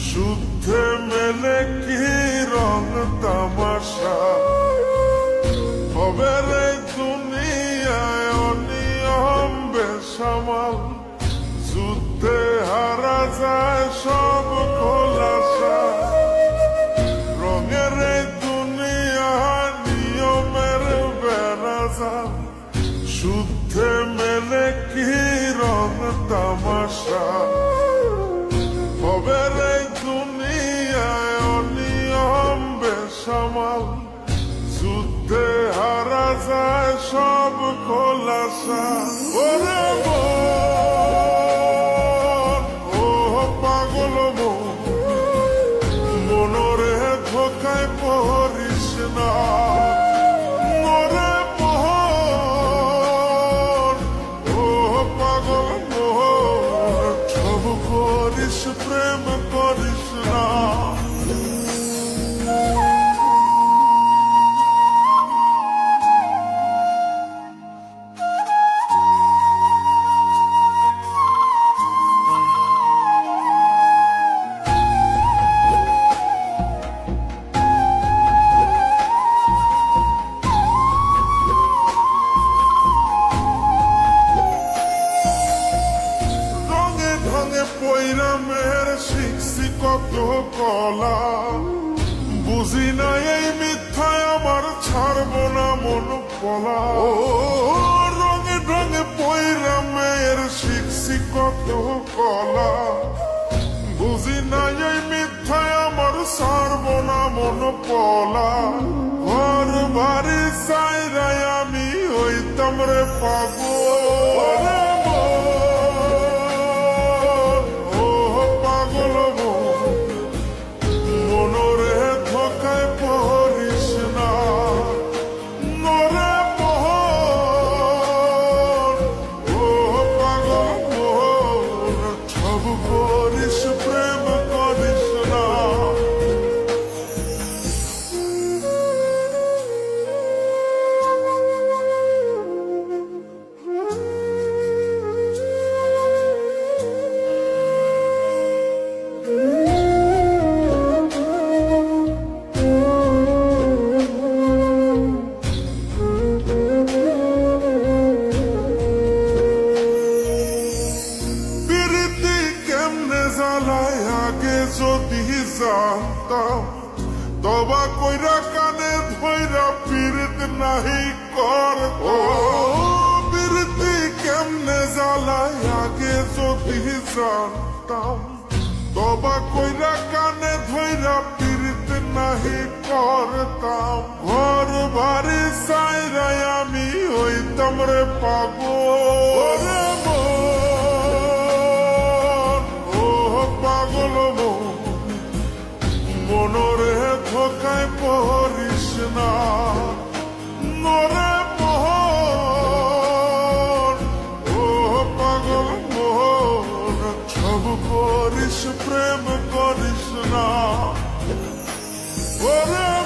শুদ্ধে মেলে কি রং তামাশা হবে রে দুনিয়ায় অনিয়ম বেসামাল যুদ্ধে হারা যায় সব খোলাসা রঙের দুনিয়া নিয়মের বেড়াজাল শুদ্ধে মেলে কি রং তামাশা হবে রে দুনিয়ায় অনিয়ম বেসামাল যুদ্ধে হারা যায় সব খোলাসা ওরে ও পাগল মনরে ধোকায় পড়িস না মরে ও পাগল সব করিস প্রেম করিস না পৈরামের শিখছি কত কলা বুঝি না এই মিথ্যায় আমার ছাড়ব না মন পলা ও রঙে রঙে পৈরামের শিখছি কত কলা বুঝি না এই মিথ্যায় আমার ছাড়ব না মন পলা ঘর বাড়ি চাইরাই আমি হইতাম রে পাগল আগে যদি জানতাম তবা কইরা কানে ধইরা পীড়িত নাহি কর পীড়িতি কেমনে জ্বালায় আগে যদি জানতাম তবা কইরা কানে ধইরা পীড়িত নাহি করতাম ঘর বাড়ি চাইরাই আমি হইতাম রে পাগল পাগল মনরে ধোকায় পড়িস না মরে ও পাগল সব করিস প্রেম করিস না ওরে